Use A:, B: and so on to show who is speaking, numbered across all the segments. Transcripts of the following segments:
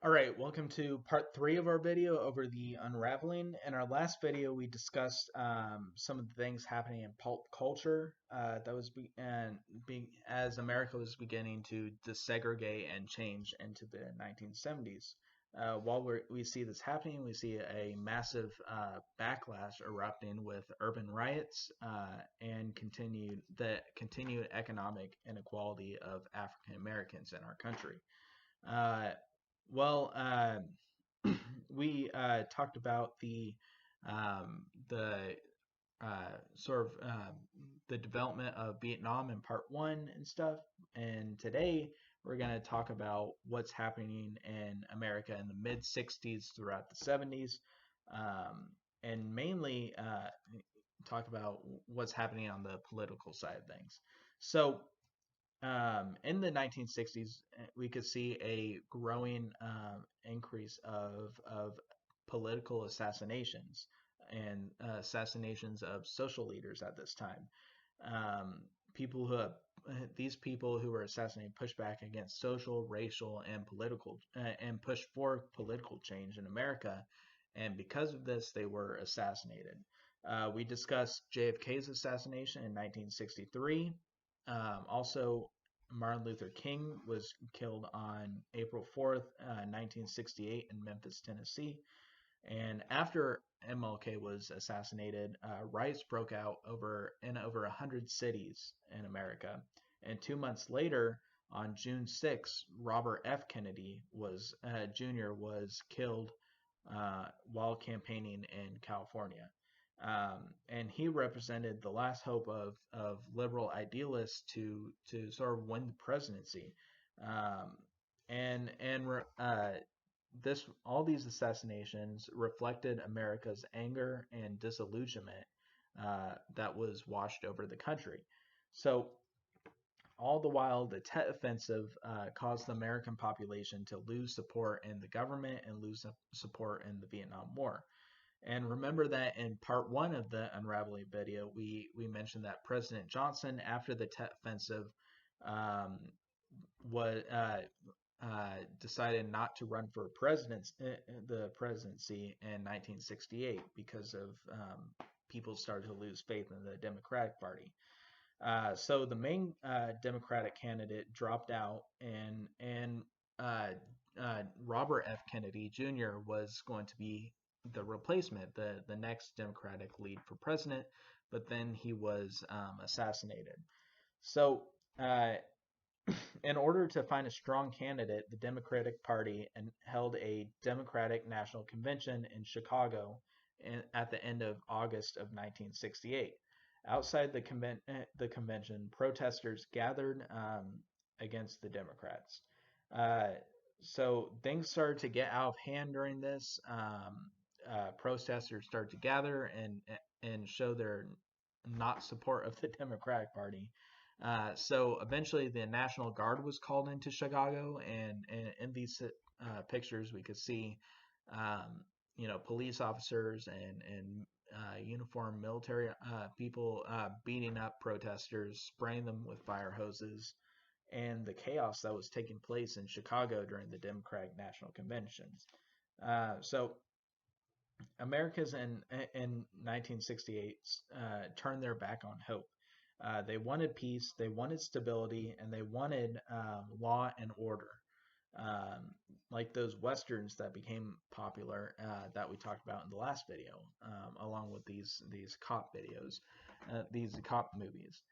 A: All right, welcome to part three of our video over the Unraveling. In our last video, we discussed some of the things happening in pulp culture that was as America was beginning to desegregate and change into the 1970s. We see this happening, we see a massive backlash erupting with urban riots and continued economic inequality of African Americans in our country. Uh, well, we talked about um, the sort of the development of Vietnam in part one and stuff. And today we're going to talk about what's happening in America in the mid 60s throughout the 70s, um, and mainly talk about what's happening on the political side of things. So, in the 1960s, we could see a growing increase of political assassinations and assassinations of social leaders at this time. Um, people who have, these people who were assassinated pushed back against social, racial, and political and pushed for political change in America, and because of this, they were assassinated. We discussed JFK's assassination in 1963. Also, Martin Luther King was killed on April 4th, 1968, in Memphis, Tennessee. And after MLK was assassinated, riots broke out in over 100 cities in America. And 2 months later, on June 6th, Robert F. Kennedy Jr. was killed while campaigning in California. And he represented the last hope of liberal idealists to sort of win the presidency. Um, and this all these assassinations reflected America's anger and disillusionment that was washed over the country. So all the while, the Tet Offensive caused the American population to lose support in the government and lose support in the Vietnam War. And remember that in part one of the Unraveling video, we mentioned that President Johnson, after the Tet Offensive, um, was decided not to run for the presidency in 1968 because of people started to lose faith in the Democratic Party. So the main Democratic candidate dropped out, and Robert F. Kennedy Jr. was going to be the replacement, the next Democratic lead for president, but then he was assassinated. So, in order to find a strong candidate, the Democratic Party held a Democratic National Convention in Chicago at the end of August of 1968. Outside the convention, protesters gathered against the Democrats. Uh, so things started to get out of hand during this. Protesters started to gather and show their not support of the Democratic Party. So eventually, the National Guard was called into Chicago, and in these pictures, we could see, um, police officers and uniformed military people beating up protesters, spraying them with fire hoses, and the chaos that was taking place in Chicago during the Democratic National Conventions. So Americans in 1968 turned their back on hope. They wanted peace, they wanted stability, and they wanted law and order, um, like those westerns that became popular that we talked about in the last video, along with these cop videos, these cop movies.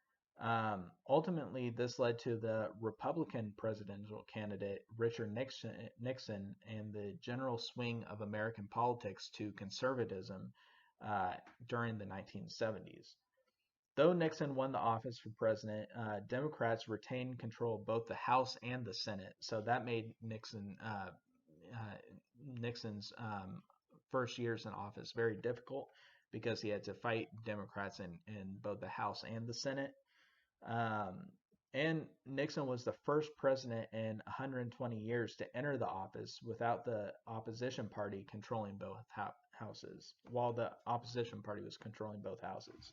A: Ultimately, this led to the Republican presidential candidate Richard Nixon and the general swing of American politics to conservatism uh, during the 1970s. Though Nixon won the office for president, Democrats retained control of both the House and the Senate. So that made Nixon's first years in office very difficult because he had to fight Democrats in both the House and the Senate. Um, and Nixon was the first president in 120 years to enter the office without the opposition party controlling both houses, while the opposition party was controlling both houses.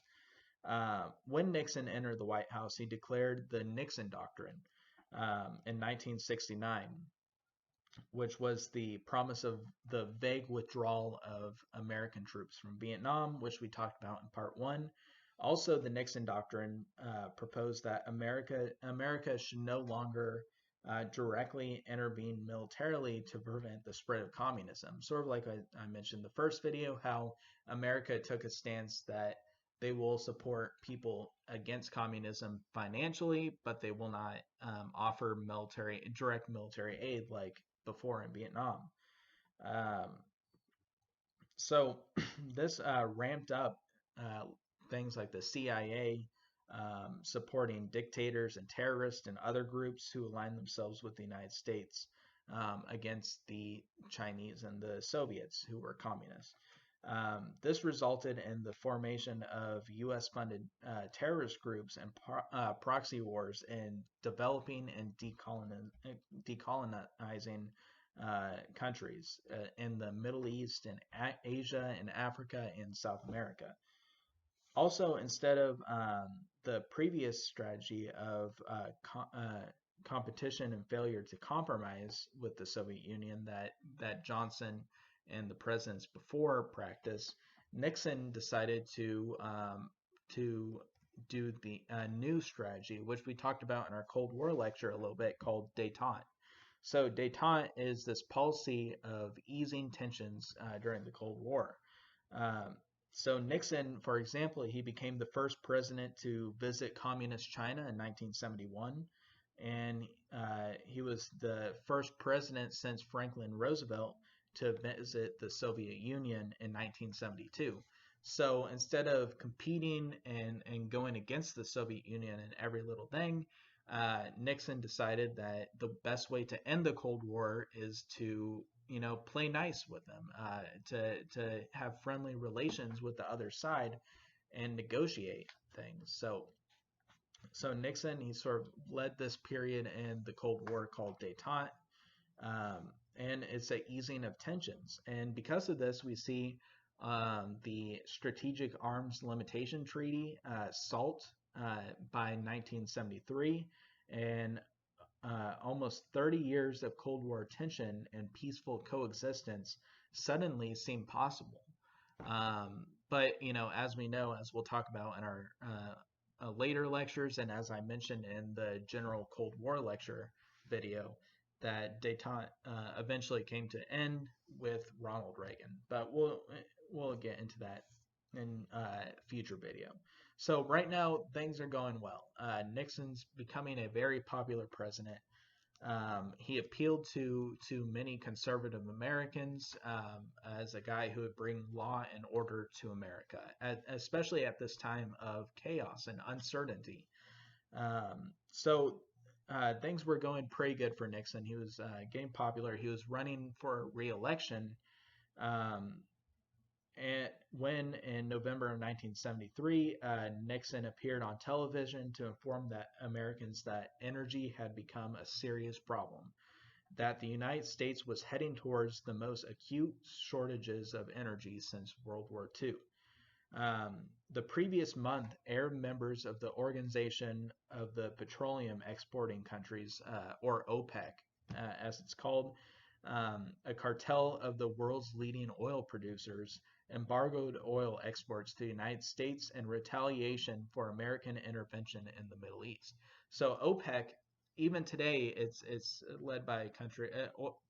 A: When Nixon entered the White House, he declared the Nixon Doctrine in 1969. which was the promise of the vague withdrawal of American troops from Vietnam, which we talked about in part one. Also, the Nixon Doctrine proposed that America should no longer directly intervene militarily to prevent the spread of communism. Sort of like I mentioned in the first video, how America took a stance that they will support people against communism financially, but they will not offer direct military aid like before in Vietnam. Um, so this ramped up uh, things like the CIA supporting dictators and terrorists and other groups who aligned themselves with the United States against the Chinese and the Soviets who were communists. This resulted in the formation of U.S. funded terrorist groups and proxy wars in developing and decolonizing countries in the Middle East and Asia and Africa and South America. Also, instead of the previous strategy of competition and failure to compromise with the Soviet Union that Johnson and the presidents before practiced, Nixon decided to do the new strategy, which we talked about in our Cold War lecture a little bit, called détente. So détente is this policy of easing tensions during the Cold War. Um, so Nixon, for example, he became the first president to visit communist China in 1971, and he was the first president since Franklin Roosevelt to visit the Soviet Union in 1972. So instead of competing and going against the Soviet Union in every little thing, Nixon decided that the best way to end the Cold War is to, play nice with them, to have friendly relations with the other side and negotiate things. So Nixon, he sort of led this period in the Cold War called détente, and it's an easing of tensions. And because of this, we see the Strategic Arms Limitation Treaty, SALT, by 1973, and almost 30 years of Cold War tension and peaceful coexistence suddenly seem possible. But as we know, as we'll talk about in our later lectures, and as I mentioned in the general Cold War lecture video, that détente eventually came to end with Ronald Reagan. But we'll get into that in future video. So right now things are going well. Nixon's becoming a very popular president. He appealed to many conservative Americans as a guy who would bring law and order to America, especially at this time of chaos and uncertainty. So things were going pretty good for Nixon. He was getting popular. He was running for re-election. Um, and when in November of 1973, Nixon appeared on television to inform that Americans that energy had become a serious problem, that the United States was heading towards the most acute shortages of energy since World War II. Um, the previous month, Arab members of the Organization of the Petroleum Exporting Countries, or OPEC, as it's called, a cartel of the world's leading oil producers, embargoed oil exports to the United States in retaliation for American intervention in the Middle East. So OPEC, even today, it's led by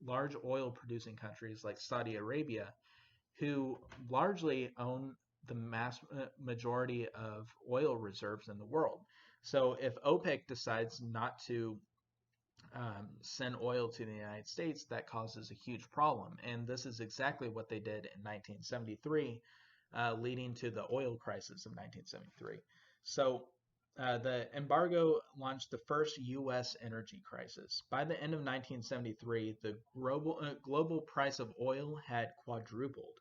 A: large oil producing countries like Saudi Arabia, who largely own the majority of oil reserves in the world. So if OPEC decides not to send oil to the United States, that causes a huge problem. And this is exactly what they did in 1973, leading to the oil crisis of 1973. So the embargo launched the first U.S. energy crisis. By the end of 1973, the global price of oil had quadrupled.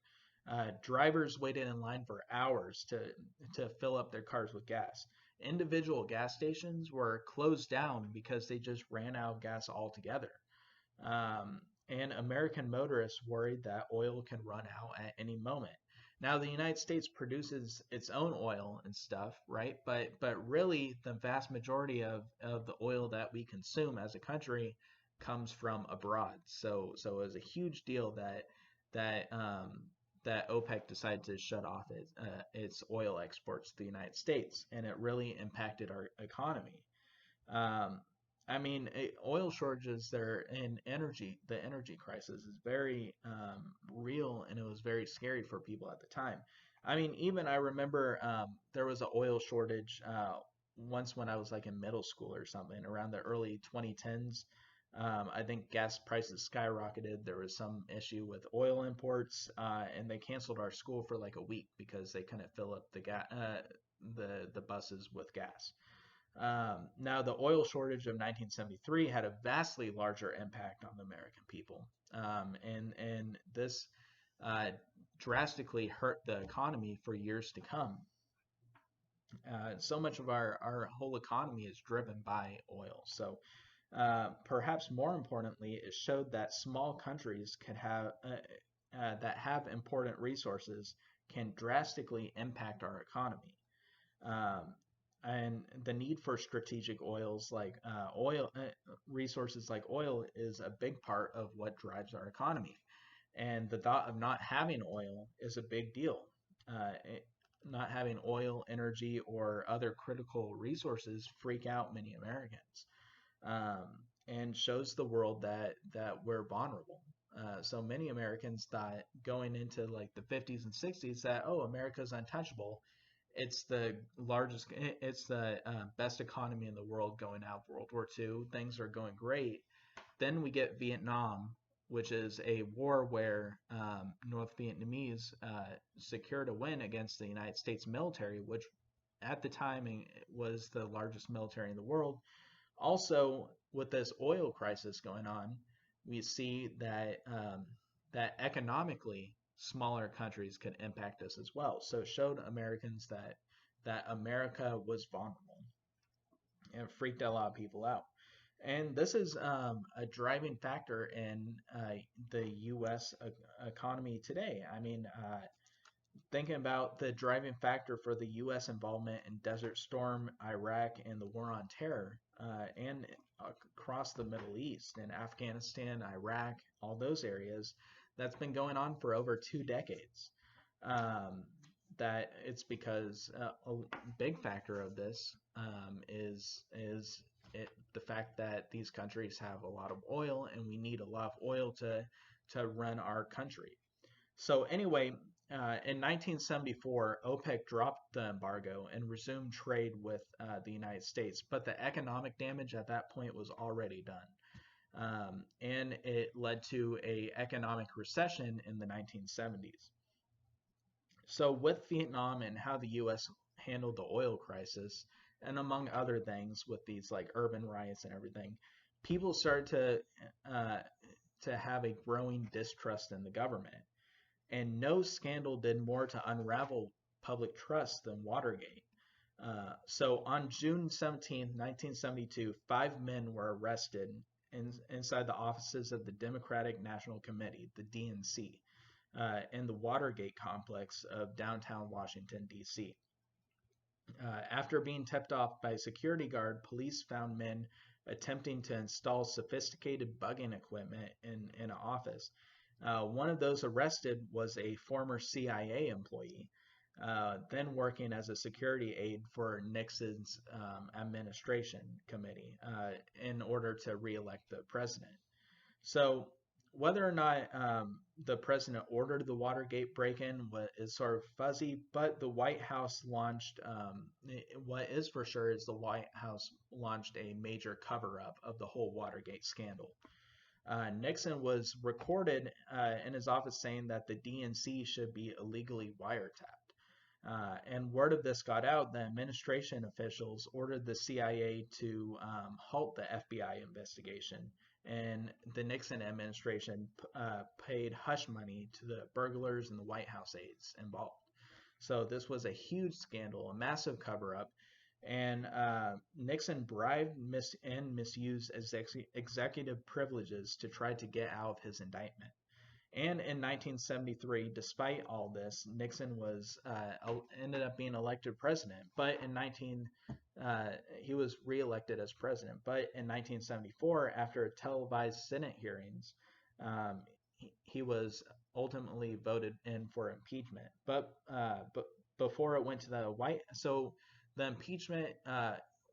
A: Drivers waited in line for hours to fill up their cars with gas. Individual gas stations were closed down because they just ran out of gas altogether. And American motorists worried that oil can run out at any moment. Now, the United States produces its own oil and stuff, right? But really, the vast majority of the oil that we consume as a country comes from abroad. So it was a huge deal that that OPEC decided to shut off its oil exports to the United States, and it really impacted our economy. Um, I mean, oil shortages there and the energy crisis is very real, and it was very scary for people at the time. I mean, even I remember there was an oil shortage once when I was like in middle school or something around the early 2010s. I think gas prices skyrocketed. There was some issue with oil imports, and they canceled our school for like a week because they couldn't fill up the buses with gas. Now, the oil shortage of 1973 had a vastly larger impact on the American people, and this uh, drastically hurt the economy for years to come. So much of our whole economy is driven by oil. So perhaps more importantly, it showed that small countries can have that have important resources can drastically impact our economy. Um, and the need for strategic oils like oil resources like oil is a big part of what drives our economy. And the thought of not having oil is a big deal. Not having oil, energy, or other critical resources freak out many Americans, um, and shows the world that we're vulnerable. So many Americans thought going into like the 50s and 60s that, oh, America's untouchable. It's the best economy in the world going out of World War II. Things are going great. Then we get Vietnam, which is a war where North Vietnamese secured a win against the United States military, which at the time was the largest military in the world. Also, with this oil crisis going on, we see that economically smaller countries can impact us as well. So it showed Americans that America was vulnerable and freaked a lot of people out. And this is a driving factor in the U.S. Economy today. I mean, thinking about the driving factor for the U.S. involvement in Desert Storm, Iraq, and the War on Terror, and across the Middle East and Afghanistan, Iraq, all those areas, that's been going on for over 2 decades. Um, that it's because a big factor of this is the fact that these countries have a lot of oil, and we need a lot of oil to run our country. So anyway, in 1974, OPEC dropped the embargo and resumed trade with the United States, but the economic damage at that point was already done. And it led to a economic recession in the 1970s. So with Vietnam and how the U.S. handled the oil crisis, and among other things with these like urban riots and everything, people started to have a growing distrust in the government. And no scandal did more to unravel public trust than Watergate. So on June 17th, 1972, 5 men were arrested inside the offices of the Democratic National Committee, the DNC, in the Watergate complex of downtown Washington, D.C. After being tipped off by a security guard, police found men attempting to install sophisticated bugging equipment in an office. One of those arrested was a former CIA employee, then working as a security aide for Nixon's administration committee in order to reelect the president. So whether or not the president ordered the Watergate break-in is sort of fuzzy, but the White House launched, what is for sure is the White House launched a major cover-up of the whole Watergate scandal. Nixon was recorded in his office saying that the DNC should be illegally wiretapped. And word of this got out, the administration officials ordered the CIA to halt the FBI investigation, and the Nixon administration paid hush money to the burglars and the White House aides involved. So this was a huge scandal, a massive cover up, and Nixon bribed and misused executive privileges to try to get out of his indictment. And in 1973, despite all this, Nixon was ended up being elected president. But in 19 he was reelected as president. But in 1974, after televised Senate hearings, he was ultimately voted in for impeachment. But before it went to the the impeachment.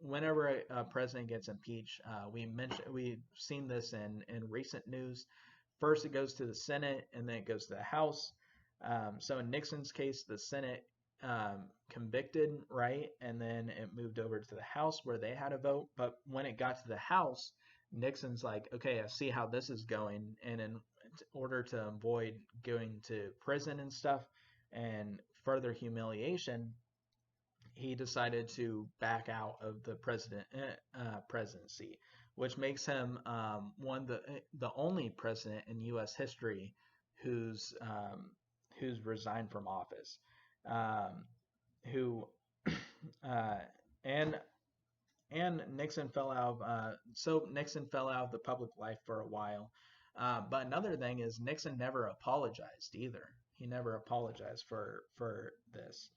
A: Whenever a president gets impeached, we've seen this in recent news. First, it goes to the Senate, and then it goes to the House. So in Nixon's case, the Senate convicted, right, and then it moved over to the House where they had a vote. But when it got to the House, Nixon's like, okay, I see how this is going, and in order to avoid going to prison and stuff and further humiliation, he decided to back out of the presidency, which makes him one the only president in U.S. history who's resigned from office, um, who uh, and Nixon fell out of Nixon fell out of the public life for a while. But another thing is Nixon never apologized either. He never apologized for this.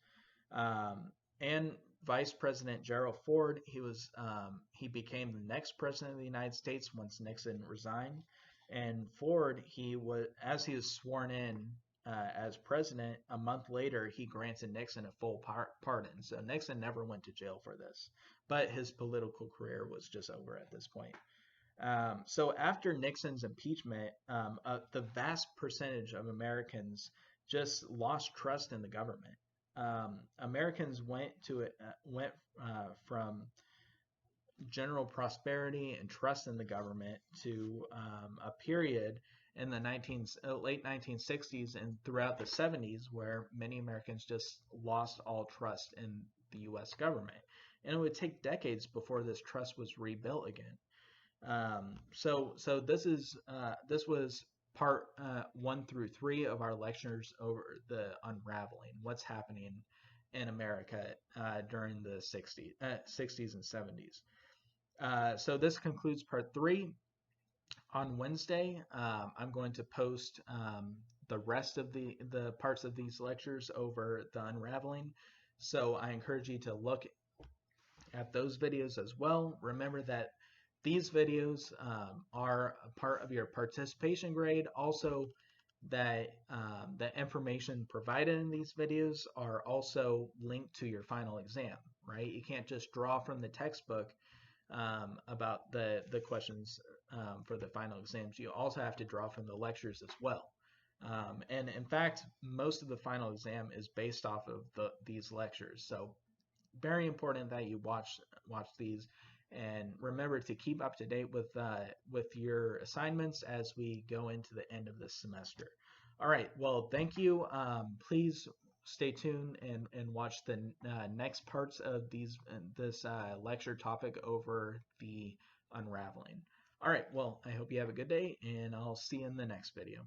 A: Um, and Vice President Gerald Ford, he became the next president of the United States once Nixon resigned. And Ford, as he was sworn in as president, a month later he granted Nixon a full pardon. So Nixon never went to jail for this, but his political career was just over at this point. So after Nixon's impeachment, the vast percentage of Americans just lost trust in the government. Americans went from general prosperity and trust in the government to a period in the late 1960s and throughout the 70s where many Americans just lost all trust in the U.S. government. And it would take decades before this trust was rebuilt again. So this was part 1 through 3 of our lectures over the unraveling, what's happening in America during the 60s and 70s. So this concludes part 3. On Wednesday, I'm going to post the rest of the parts of these lectures over the unraveling. So I encourage you to look at those videos as well. Remember that these videos are a part of your participation grade. Also, that the information provided in these videos are also linked to your final exam, right? You can't just draw from the textbook about the questions for the final exams. You also have to draw from the lectures as well. And in fact, most of the final exam is based off of these lectures. So very important that you watch these, and remember to keep up to date with your assignments as we go into the end of this semester. All right, well, thank you. Please stay tuned and watch the next parts of this lecture topic over the unraveling. All right, well, I hope you have a good day, and I'll see you in the next video.